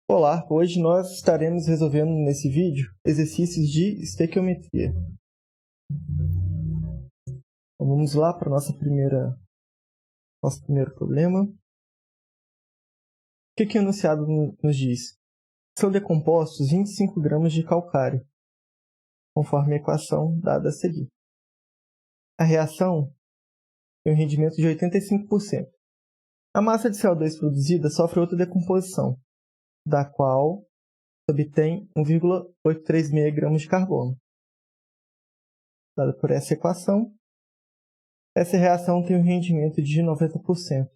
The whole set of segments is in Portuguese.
Olá, hoje nós estaremos resolvendo nesse vídeo exercícios de estequiometria. Então, vamos lá para nosso primeiro problema. O que o enunciado nos diz? São decompostos 25 gramas de calcário, conforme a equação dada a seguir. A reação tem um rendimento de 85%. A massa de CO2 produzida sofre outra decomposição, da qual se obtém 1,836 gramas de carbono. Dada por essa equação, essa reação tem um rendimento de 90%.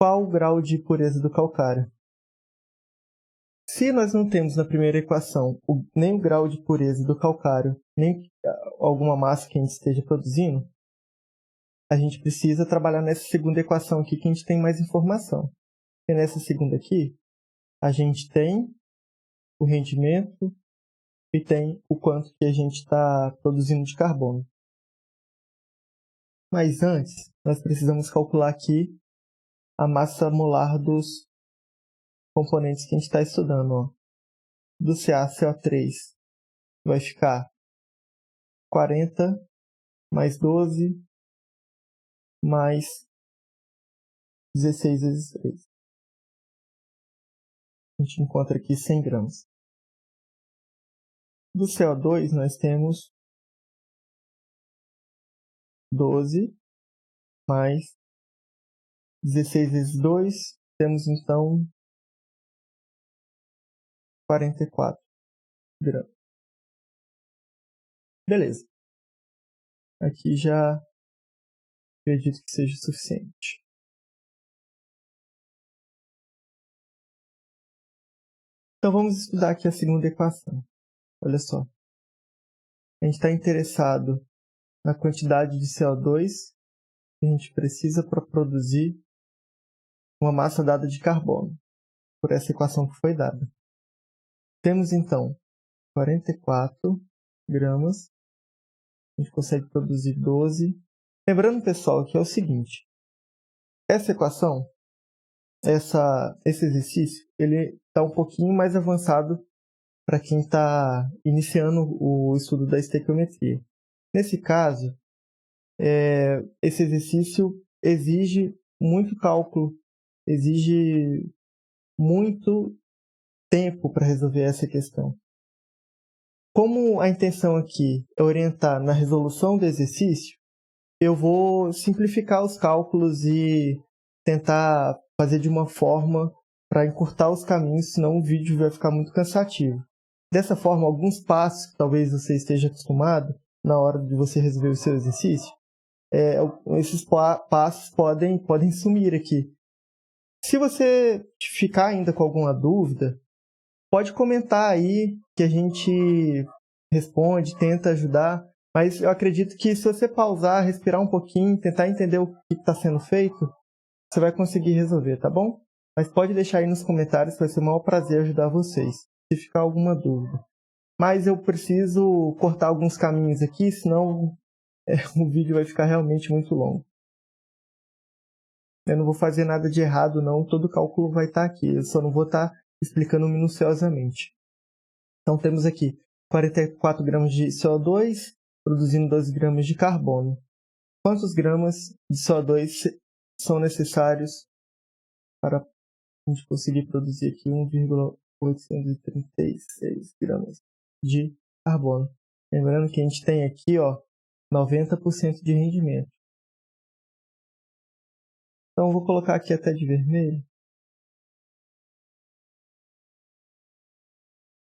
Qual o grau de pureza do calcário? Se nós não temos na primeira equação nem o grau de pureza do calcário, nem alguma massa que a gente esteja produzindo, a gente precisa trabalhar nessa segunda equação aqui que a gente tem mais informação. E nessa segunda aqui, a gente tem o rendimento e tem o quanto que a gente está produzindo de carbono. Mas antes, nós precisamos calcular aqui a massa molar dos componentes que a gente está estudando. Ó. Do CaCO3 vai ficar 40 mais 12 mais 16 vezes 3. A gente encontra aqui 100 gramas. Do CO2 nós temos 12 mais 16 vezes 2, temos então 44 gramas. Beleza. Aqui já acredito que seja suficiente. Então vamos estudar aqui a segunda equação. Olha só. A gente está interessado na quantidade de CO2 que a gente precisa para produzir uma massa dada de carbono, por essa equação que foi dada. Temos então 44 gramas, a gente consegue produzir 12. Lembrando, pessoal, que é o seguinte, essa equação, esse exercício, ele está um pouquinho mais avançado para quem está iniciando o estudo da estequiometria. Nesse caso, esse exercício exige muito cálculo, exige muito tempo para resolver essa questão. Como a intenção aqui é orientar na resolução do exercício, eu vou simplificar os cálculos e tentar fazer de uma forma para encurtar os caminhos, senão o vídeo vai ficar muito cansativo. Dessa forma, alguns passos que talvez você esteja acostumado na hora de você resolver o seu exercício, esses passos podem sumir aqui. Se você ficar ainda com alguma dúvida, pode comentar aí que a gente responde, tenta ajudar. Mas eu acredito que se você pausar, respirar um pouquinho, tentar entender o que está sendo feito, você vai conseguir resolver, tá bom? Mas pode deixar aí nos comentários, vai ser um maior prazer ajudar vocês, se ficar alguma dúvida. Mas eu preciso cortar alguns caminhos aqui, senão o vídeo vai ficar realmente muito longo. Eu não vou fazer nada de errado, não. Todo o cálculo vai estar aqui. Eu só não vou estar explicando minuciosamente. Então, temos aqui 44 gramas de CO2, produzindo 12 gramas de carbono. Quantos gramas de CO2 são necessários para a gente conseguir produzir aqui 1,836 gramas de carbono? Lembrando que a gente tem aqui 90% de rendimento. Então, eu vou colocar aqui até de vermelho.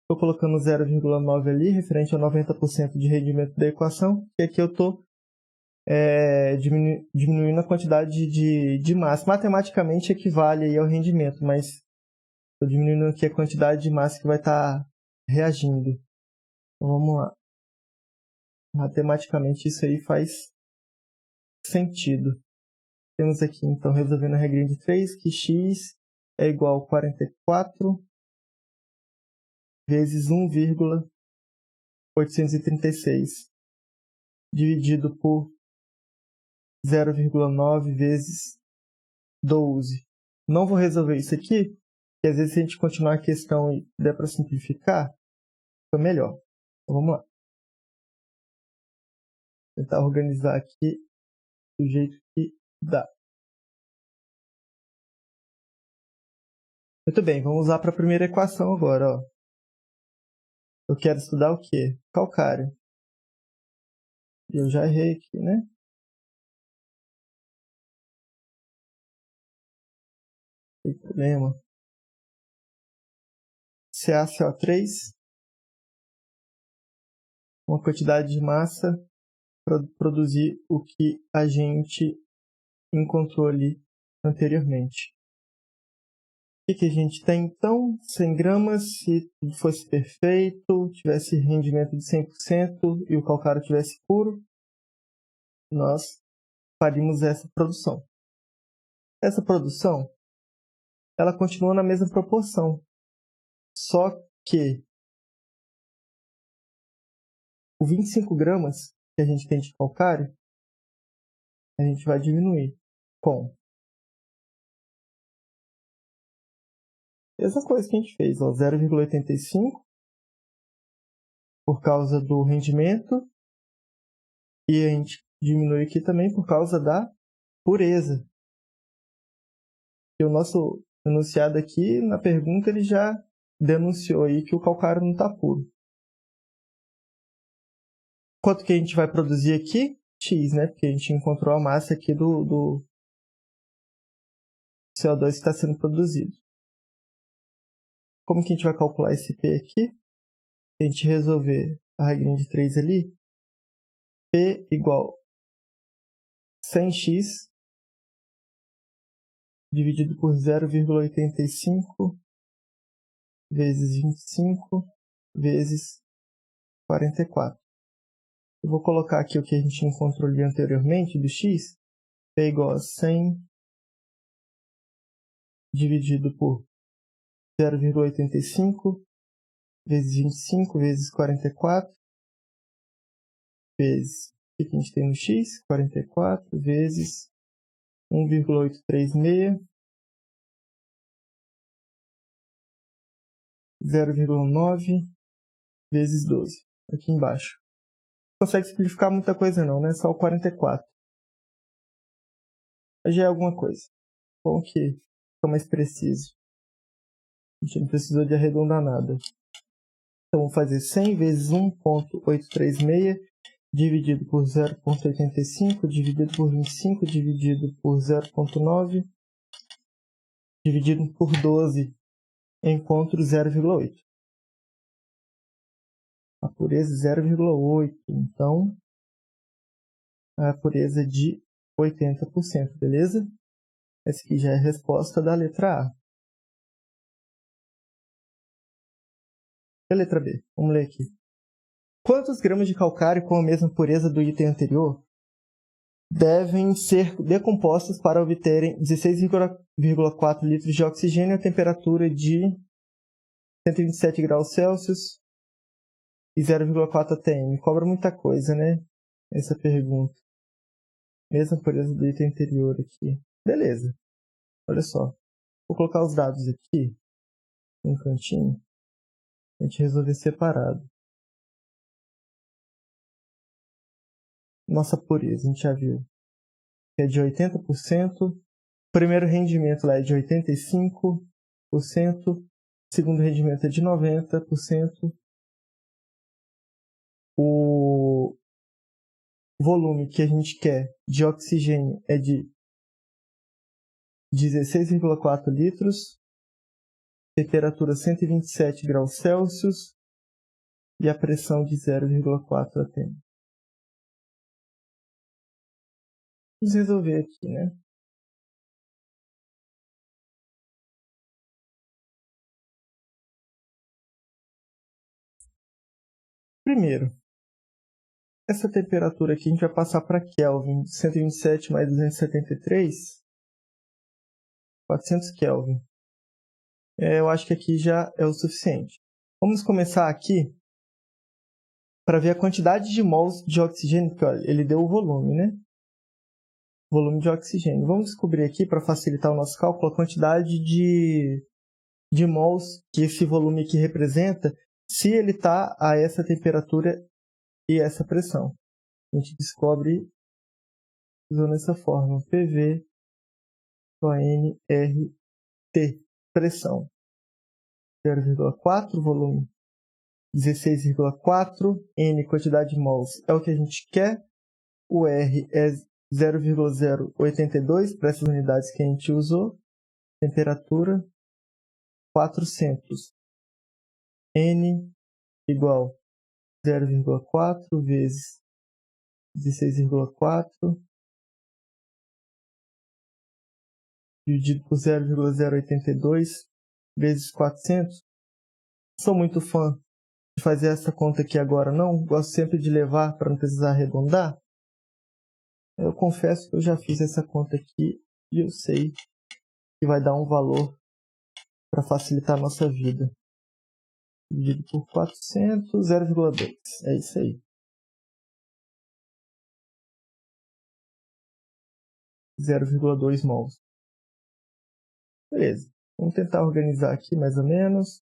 Estou colocando 0,9 ali, referente a 90% de rendimento da equação. E aqui eu estou diminuindo a quantidade de massa. Matematicamente equivale aí ao rendimento, mas estou diminuindo aqui a quantidade de massa que vai estar reagindo. Então, vamos lá. Matematicamente isso aí faz sentido. Temos aqui, então, resolvendo a regrinha de 3, que x é igual a 44 vezes 1,836, dividido por 0,9 vezes 12. Não vou resolver isso aqui, porque Porque às vezes se a gente continuar a questão e der para simplificar, fica melhor. Então vamos lá. Tentar organizar aqui do jeito que dá. Muito bem, vamos lá para a primeira equação agora. Ó. Eu quero estudar o quê? Calcário. E eu já errei aqui, né? Não tem problema. CaCO3, uma quantidade de massa para produzir o que a gente encontrou ali anteriormente. O que a gente tem então? 100 gramas, se tudo fosse perfeito, tivesse rendimento de 100% e o calcário tivesse puro, nós faríamos essa produção. Essa produção, ela continua na mesma proporção, só que o 25 gramas que a gente tem de calcário, a gente vai diminuir com a mesma coisa que a gente fez, 0,85 por causa do rendimento e a gente diminui aqui também por causa da pureza. E o nosso enunciado aqui, na pergunta, ele já denunciou aí que o calcário não está puro. Quanto que a gente vai produzir aqui? X, né? Porque a gente encontrou a massa aqui do CO2 que está sendo produzido. Como que a gente vai calcular esse P aqui? Se a gente resolver a regrinha de 3 ali, P igual 100x dividido por 0,85 vezes 25 vezes 44. Eu vou colocar aqui o que a gente encontrou ali anteriormente do x, P igual a 100 dividido por 0,85 vezes 25 vezes 44 vezes o que a gente tem no x? 44 vezes 1,836 0,9 vezes 12 aqui embaixo. Não consegue simplificar muita coisa não, né? Só o 44. Mas já é alguma coisa. Bom que fica mais preciso. A gente não precisou de arredondar nada. Então, vamos fazer 100 vezes 1,836 dividido por 0,85 dividido por 25 dividido por 0,9 dividido por 12. Encontro 0,8. A pureza 0,8. Então, a pureza de 80%, beleza? Essa aqui já é a resposta da letra A. E a letra B? Vamos ler aqui. Quantos gramas de calcário com a mesma pureza do item anterior devem ser decompostos para obterem 16,4 litros de oxigênio a temperatura de 127 graus Celsius e 0,4 atm? Cobra muita coisa, né? Essa pergunta. Mesma pureza do item anterior aqui. Beleza. Olha só. Vou colocar os dados aqui no cantinho. A gente resolver separado. Nossa pureza, a gente já viu que é de 80%. O primeiro rendimento lá é de 85%. O segundo rendimento é de 90%. O volume que a gente quer de oxigênio é de 16,4 litros. Temperatura 127 graus Celsius. E a pressão de 0,4 atm. Vamos resolver aqui, né? Primeiro, essa temperatura aqui a gente vai passar para Kelvin. 127 mais 273, 400 Kelvin. Eu acho que aqui já é o suficiente. Vamos começar aqui para ver a quantidade de mols de oxigênio, porque olha, ele deu o volume, né? Volume de oxigênio. Vamos descobrir aqui, para facilitar o nosso cálculo, a quantidade de de mols que esse volume aqui representa, se ele está a essa temperatura e essa pressão. A gente descobre usando essa fórmula, PV nRT, pressão 0,4, volume 16,4, N, quantidade de mols, é o que a gente quer, o R é 0,082 para essas unidades que a gente usou, temperatura 400, N igual 0,4 vezes 16,4 dividido por 0,082 vezes 400. Sou muito fã de fazer essa conta aqui agora, não. Gosto sempre de levar para não precisar arredondar. Eu confesso que eu já fiz essa conta aqui e eu sei que vai dar um valor para facilitar a nossa vida. Dividido por 400, 0,2. É isso aí. 0,2 mols. Beleza. Vamos tentar organizar aqui mais ou menos.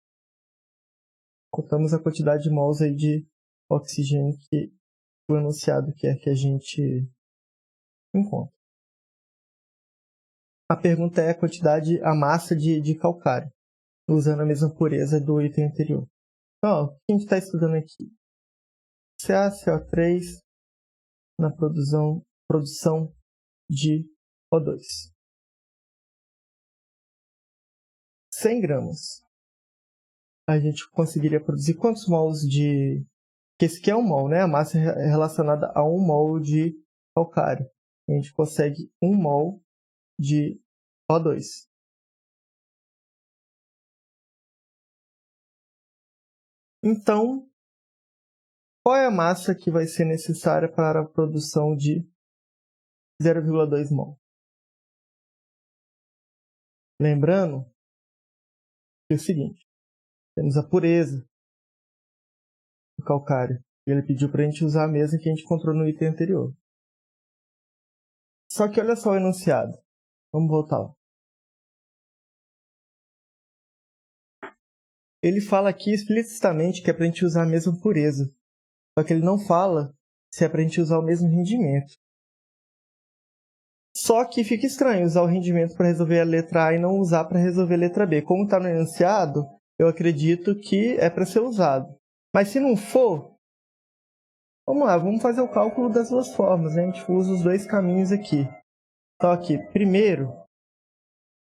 Contamos a quantidade de mols aí de oxigênio que o enunciado quer que a gente encontre. A pergunta é a quantidade, a massa de calcário, usando a mesma pureza do item anterior. Então, o que a gente está estudando aqui? CaCO3 na produção de O2. 100 gramas. A gente conseguiria produzir quantos mols de... Porque esse aqui é um mol, né? A massa é relacionada a 1 mol de calcário. A gente consegue 1 mol de O2. Então, qual é a massa que vai ser necessária para a produção de 0,2 mol? Lembrando que é o seguinte, temos a pureza do calcário. E ele pediu para a gente usar a mesma que a gente encontrou no item anterior. Só que olha só o enunciado. Vamos voltar lá. Ele fala aqui explicitamente que é para a gente usar a mesma pureza. Só que ele não fala se é para a gente usar o mesmo rendimento. Só que fica estranho usar o rendimento para resolver a letra A e não usar para resolver a letra B. Como está no enunciado, eu acredito que é para ser usado. Mas se não for, vamos lá, vamos fazer o cálculo das duas formas, né? A gente usa os dois caminhos aqui. Então aqui, primeiro,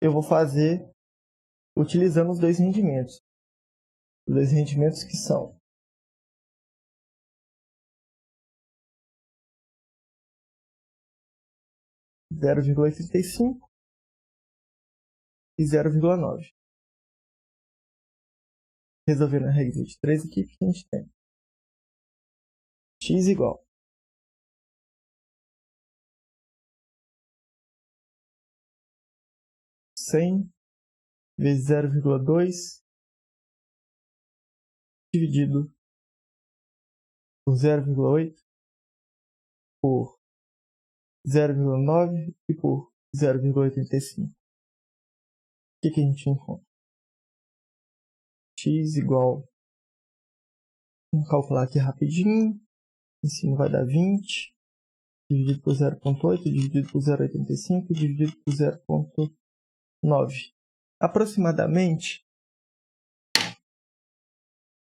eu vou fazer utilizando os dois rendimentos. Os dois rendimentos que são 0,85 e 0,9. Resolvendo a regra de 3 aqui, o que a gente tem? X igual 100 vezes 0,2 dividido por 0,8 por 0,9 e por 0,85. O que a gente encontra? X igual, vamos calcular aqui rapidinho, em cima vai dar 20, dividido por 0,8, dividido por 0,85, dividido por 0,9. Aproximadamente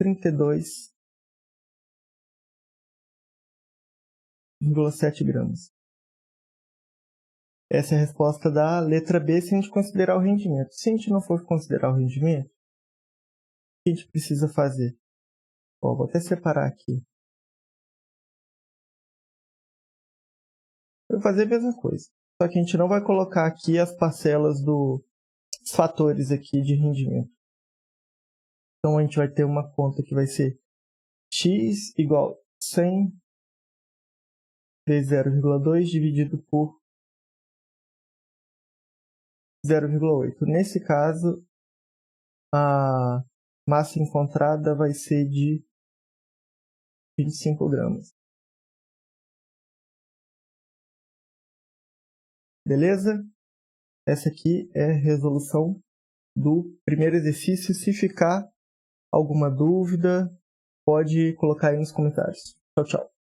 32,7 gramas. Essa é a resposta da letra B se a gente considerar o rendimento. Se a gente não for considerar o rendimento, o que a gente precisa fazer? Ó, vou até separar aqui. Eu vou fazer a mesma coisa. Só que a gente não vai colocar aqui as parcelas dos fatores aqui de rendimento. Então a gente vai ter uma conta que vai ser x igual 100 vezes 0,2 dividido por 0,8. Nesse caso, a massa encontrada vai ser de 25 gramas. Beleza? Essa aqui é a resolução do primeiro exercício. Se ficar alguma dúvida, pode colocar aí nos comentários. Tchau, tchau.